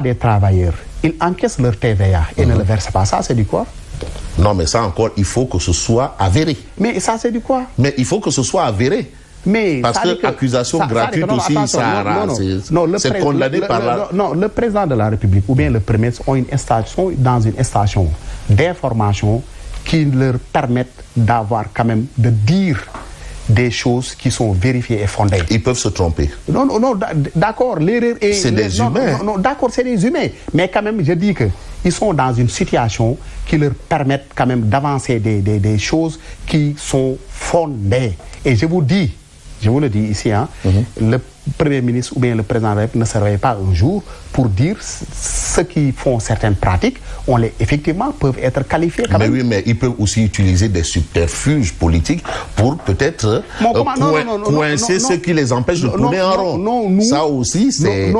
des travailleurs, ils encaissent leur TVA et ne le versent pas. Ça, c'est du quoi? Non, mais ça encore, il faut que ce soit avéré. Mais ça, c'est du quoi? Mais il faut que ce soit avéré. Mais parce que l'accusation gratuite aussi, c'est condamné par la... Non, le président de la République ou bien le premier ont une station, dans une station d'information qui leur permettent d'avoir quand même, de dire des choses qui sont vérifiées et fondées. Ils peuvent se tromper. Non, d'accord, l'erreur est... C'est des humains. Non, d'accord, c'est des humains. Mais quand même, je dis qu'ils sont dans une situation qui leur permet quand même d'avancer des choses qui sont fondées. Et je vous le dis ici, hein, le Premier ministre ou bien le président de la République ne se réveille pas un jour pour dire ceux qui font certaines pratiques, effectivement, peuvent être qualifiés. Mais oui, mais ils peuvent aussi utiliser des subterfuges politiques pour peut-être coincer ceux qui les empêchent de tourner en rond. Ça aussi, c'est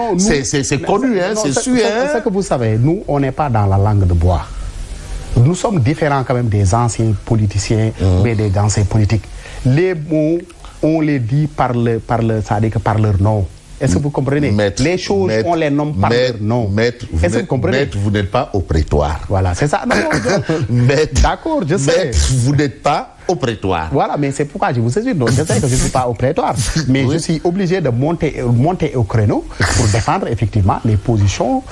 connu, c'est sûr. Ce que vous savez, nous, on n'est pas dans la langue de bois. Nous sommes différents quand même des anciens politiciens, mais des anciens politiques. Les mots, on les dit par leur nom. Est-ce que vous comprenez? Les choses, on les nomme par leur nom. Est-ce que vous comprenez? Maître, vous n'êtes pas au prétoire. Voilà, c'est ça. D'accord, je sais. Maître, vous n'êtes pas au prétoire. Voilà, mais c'est pourquoi je vous ai dit, je sais que je ne suis pas au prétoire, mais je suis obligé de monter au créneau pour défendre effectivement les positions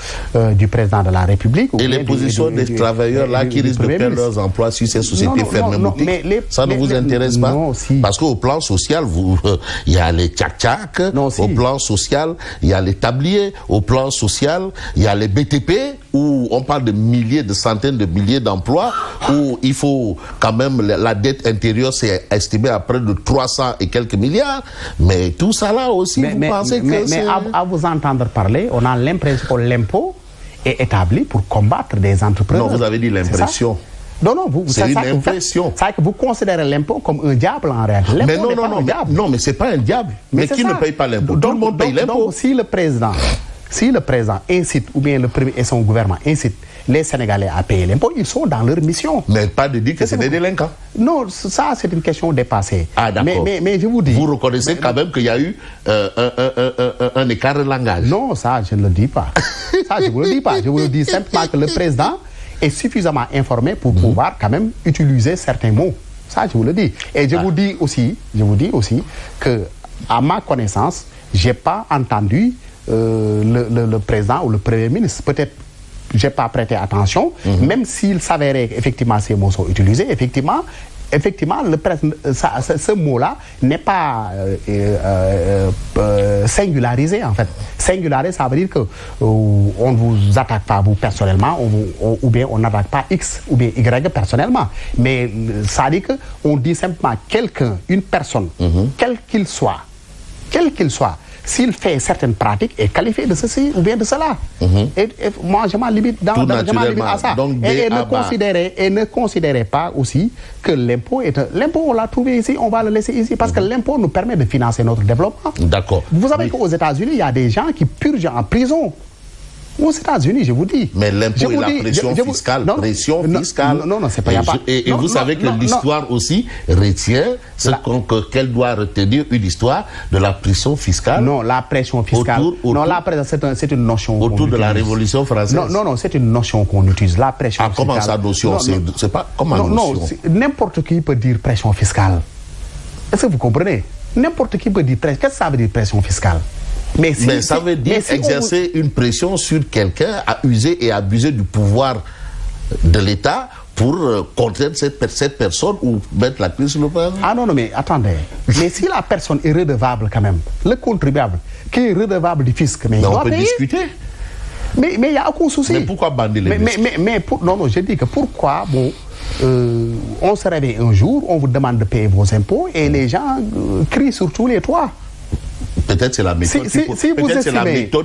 du président de la République. Et les positions des travailleurs là qui risquent de perdre leurs emplois sur ces sociétés fermées. Ça ne vous intéresse pas? Non, si. Parce qu'au plan social, il y a les tchak-tchak, au plan social, il y a les tabliers, au plan social, il y a les BTP, où on parle de milliers, de centaines de milliers d'emplois, où il faut quand même la dette intérieure, c'est estimé à près de 300 et quelques milliards. Mais tout ça là aussi, vous pensez que mais à vous entendre parler, on a l'impression que l'impôt est établi pour combattre des entrepreneurs. Non, vous avez dit l'impression. Non, c'est une impression. C'est que vous considérez l'impôt comme un diable en réalité. Mais non, mais c'est pas un diable. Mais qui ne paye pas l'impôt? Tout le monde paye l'impôt. Donc, si le président incite, ou bien le premier et son gouvernement incite les Sénégalais à payer l'impôt, ils sont dans leur mission. Mais pas de dire que c'est des délinquants. Non, ça c'est une question dépassée. Ah d'accord. Mais je vous dis... Vous reconnaissez quand même qu'il y a eu un écart de langage. Non, ça je ne le dis pas. Ça je ne vous le dis pas. Je vous le dis simplement que le président est suffisamment informé pour pouvoir quand même utiliser certains mots. Ça je vous le dis. Et je vous dis aussi que, à ma connaissance, je n'ai pas entendu le président ou le premier ministre, peut-être j'ai pas prêté attention, même s'il s'avérait effectivement ces mots sont utilisés, effectivement ce mot-là n'est pas singularisé en fait. Singularisé, ça veut dire que on ne vous attaque pas vous personnellement, ou bien on n'attaque pas X ou bien Y personnellement. Mais ça veut dire qu'on dit simplement quelqu'un, une personne, quel qu'il soit, s'il fait certaines pratiques, est qualifié de ceci ou bien de cela. Et moi, je m'en limite à ça. Donc, et ne considérez pas aussi que l'impôt L'impôt, on l'a trouvé ici, on va le laisser ici, parce que l'impôt nous permet de financer notre développement. D'accord. Vous savez qu'aux États-Unis, il y a des gens qui purgent en prison. Aux États-Unis, je vous dis. Mais l'impôt et la pression fiscale. Non, c'est pas... Et vous savez que l'histoire aussi retient qu'elle doit retenir une histoire de la pression fiscale. Non, la pression fiscale. C'est une notion. Autour de la Révolution française. Non, c'est une notion qu'on utilise. La pression fiscale. Comment ça, notion? C'est pas comment notion? Non, n'importe qui peut dire pression fiscale. Est-ce que vous comprenez? N'importe qui peut dire pression. Qu'est-ce que ça veut dire pression fiscale? Mais ça veut dire exercer une pression sur quelqu'un à user et abuser du pouvoir de l'État pour contraindre cette personne ou mettre la clé sur le pain. Ah non, mais attendez. Mais si la personne est redevable quand même, le contribuable qui est redevable du fisc, mais il doit payer. Discuter. Mais il n'y a aucun souci. Mais pourquoi bander les fiscs? Non, je dis que pourquoi, on se réveille un jour, on vous demande de payer vos impôts et les gens crient sur tous les toits. Peut-être c'est la méthode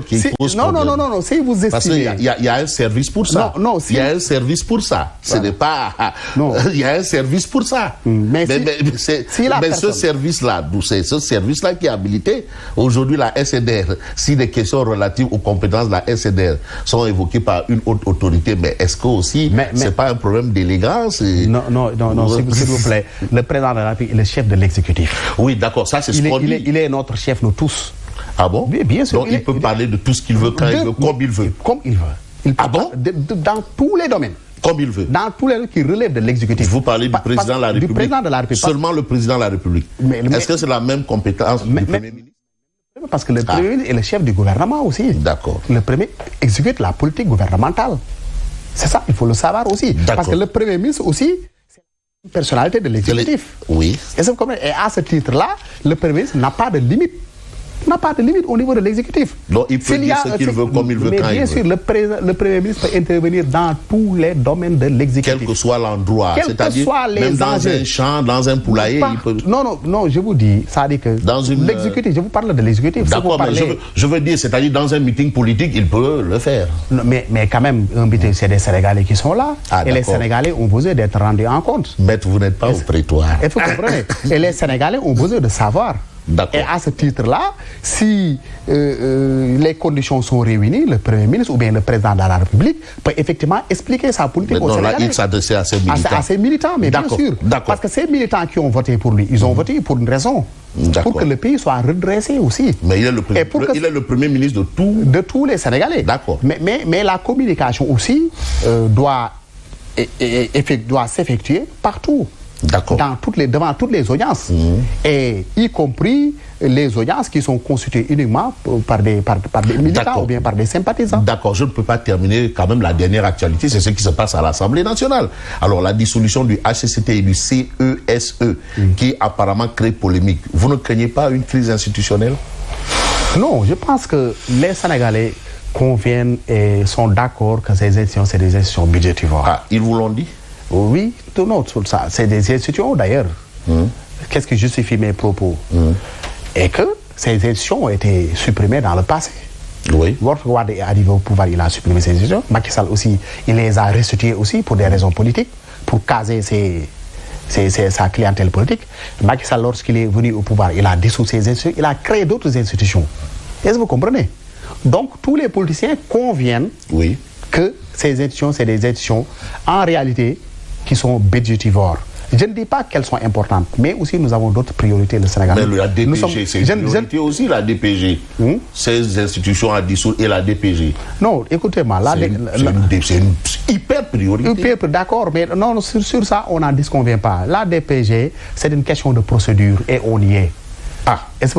qui pose problème. Non, si vous estimez... Parce qu'il y a un service pour ça. Il y a un service pour ça. Ce n'est pas... Il y a un service pour ça. Mais ce service-là qui est habilité, aujourd'hui la SNR, si des questions relatives aux compétences de la SNR sont évoquées par une haute autorité, mais est-ce que aussi, c'est pas un problème d'élégance? Non, s'il vous plaît. Le président de la République est le chef de l'exécutif. Oui, d'accord, ça c'est ce qu'on dit. Il est notre chef, nous tous. Ah bon? Oui, bien sûr. Donc il peut parler de tout ce qu'il veut, quand il veut, comme il veut. Comme il veut. Il peut dans tous les domaines. Comme il veut. Dans tous les domaines qui relèvent de l'exécutif. Vous parlez du président de la République. Du président de la République. Seulement le président de la République. Est-ce que c'est la même compétence du Premier ministre? Parce que le Premier ministre est le chef du gouvernement aussi. D'accord. Le Premier exécute la politique gouvernementale. C'est ça, il faut le savoir aussi. Parce que le Premier ministre aussi, c'est une personnalité de l'exécutif. Oui. Et à ce titre-là, le Premier ministre n'a pas de limite. N'a pas de limite au niveau de l'exécutif. Donc il peut dire ce qu'il veut, comme il veut, quand il veut. Mais bien sûr, le Premier ministre peut intervenir dans tous les domaines de l'exécutif. Quel que soit l'endroit, c'est-à-dire même dans un champ, dans un poulailler. Il peut... Non, je vous dis, ça dit que l'exécutif, je vous parle de l'exécutif. D'accord, mais je veux dire, c'est-à-dire dans un meeting politique, il peut le faire. Non, mais quand même, un meeting, c'est des Sénégalais qui sont là. Et les Sénégalais ont besoin d'être rendus en compte. Maître, vous n'êtes pas au prétoire. Il faut comprendre. Et les Sénégalais ont besoin de savoir. Et à ce titre-là, si les conditions sont réunies, le Premier ministre ou bien le président de la République peut effectivement expliquer sa politique aux Sénégalais. Là, il s'adressait à ses militants. À ses militants, mais bien sûr. Parce que ces militants qui ont voté pour lui, ils ont voté pour une raison. Pour que le pays soit redressé aussi. Mais il est le Premier ministre de tout. De tous les Sénégalais. D'accord. Mais la communication aussi doit s'effectuer partout. Devant toutes les audiences, et y compris les audiences qui sont constituées uniquement par des militants ou bien par des sympathisants. D'accord, je ne peux pas terminer quand même la dernière actualité, c'est ce qui se passe à l'Assemblée nationale. Alors la dissolution du HCCT et du CESE qui apparemment crée polémique. Vous ne craignez pas une crise institutionnelle? Non, je pense que les Sénégalais conviennent et sont d'accord que ces institutions, c'est des institutions budgétivores. Ah, ils vous l'ont dit? Oui, tout ça. C'est des institutions d'ailleurs. Qu'est-ce qui justifie mes propos? Et que ces institutions ont été supprimées dans le passé. Oui. Votre roi est arrivé au pouvoir, il a supprimé ces institutions. Macky Sall aussi, il les a restituées aussi pour des raisons politiques, pour caser sa clientèle politique. Macky Sall, lorsqu'il est venu au pouvoir, il a dissous ces institutions, il a créé d'autres institutions. Est-ce que vous comprenez? Donc, tous les politiciens conviennent que ces institutions, c'est des institutions, en réalité, qui sont budgétivores. Je ne dis pas qu'elles sont importantes, mais aussi nous avons d'autres priorités, le Sénégal. Mais la DPG, c'est une priorité aussi, la DPG. Ces institutions à dissoudre et la DPG. Non, écoutez-moi, c'est une hyper priorité. D'accord, mais non, sur ça, on n'en disconvient pas. La DPG, c'est une question de procédure et on y est.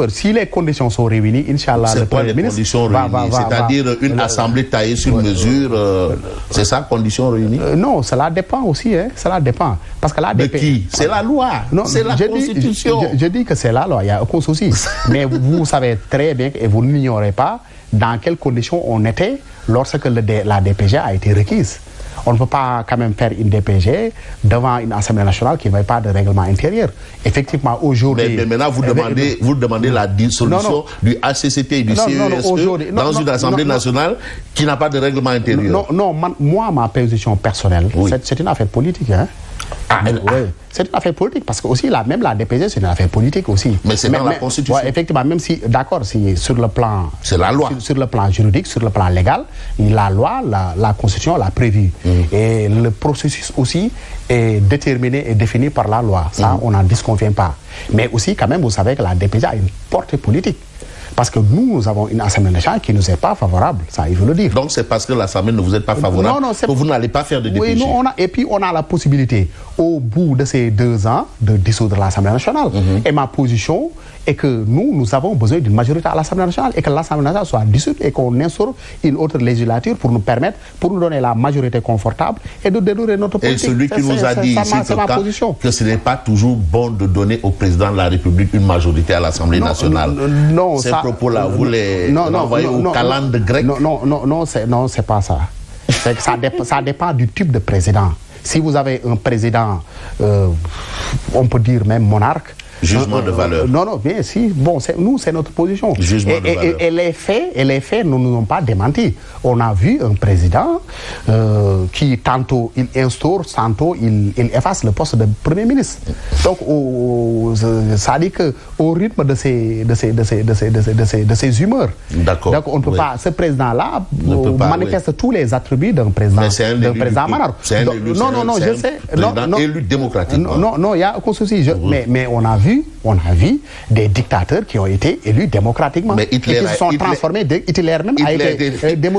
Si les conditions sont réunies, Inch'Allah, le Premier ministre c'est-à-dire une assemblée taillée sur mesure, c'est ça, conditions réunies? Non, cela dépend aussi, cela dépend. Parce que de qui? C'est la loi, c'est la Constitution. Je dis que c'est la loi, il n'y a aucun souci. Mais vous savez très bien, et vous n'ignorez pas, dans quelles conditions on était lorsque la DPG a été requise. On ne peut pas quand même faire une DPG devant une Assemblée nationale qui n'avait pas de règlement intérieur. Effectivement, aujourd'hui... Mais maintenant, vous demandez la dissolution du HCCT et du CESE dans une Assemblée nationale qui n'a pas de règlement intérieur. Non, moi, ma position personnelle, c'est une affaire politique. C'est une affaire politique, parce que aussi, même la DPG, c'est une affaire politique aussi. Mais c'est dans la Constitution. Effectivement, même si, d'accord, si sur le plan... C'est la loi. Sur le plan juridique, sur le plan légal, la loi, la Constitution l'a prévu. Et le processus aussi est déterminé et défini par la loi. Ça, on n'en disconvient pas. Mais aussi, quand même, vous savez que la DPG a une portée politique. Parce que nous avons une Assemblée nationale qui ne nous est pas favorable, ça il faut le dire. Donc c'est parce que l'Assemblée ne vous est pas favorable que vous n'allez pas faire de DPG. Oui, et puis on a la possibilité, au bout de ces 2 ans, de dissoudre l'Assemblée nationale. Et ma position est que nous avons besoin d'une majorité à l'Assemblée nationale et que l'Assemblée nationale soit dissoute et qu'on instaure une autre législature pour nous permettre, pour nous donner la majorité confortable et de dénouer notre politique. Et celui qui nous a dit ici que ce n'est pas toujours bon de donner au président de la République une majorité à l'Assemblée nationale. Non, ces propos-là, vous les envoyez au calendrier grec? Non, c'est pas ça. Ça dépend du type de président. Si vous avez un président, on peut dire même monarque, jugement de valeur. Non, bien si. Bon, nous, c'est notre position. Jugement de valeur. Et les faits ne nous ont pas démenti. On a vu un président qui, tantôt, il instaure, tantôt, il efface le poste de Premier ministre. Donc, ça dit qu'au rythme de ses humeurs. D'accord. Donc, on ne peut pas... Ce président-là manifeste tous les attributs d'un président monarque. C'est un élu. Non, je sais. Président élu démocratiquement. Non, il y a aucun souci. Mais on a vu vu des dictateurs qui ont été élus démocratiquement. Mais Hitler et qui se sont transformés. Hitler même a été démodé.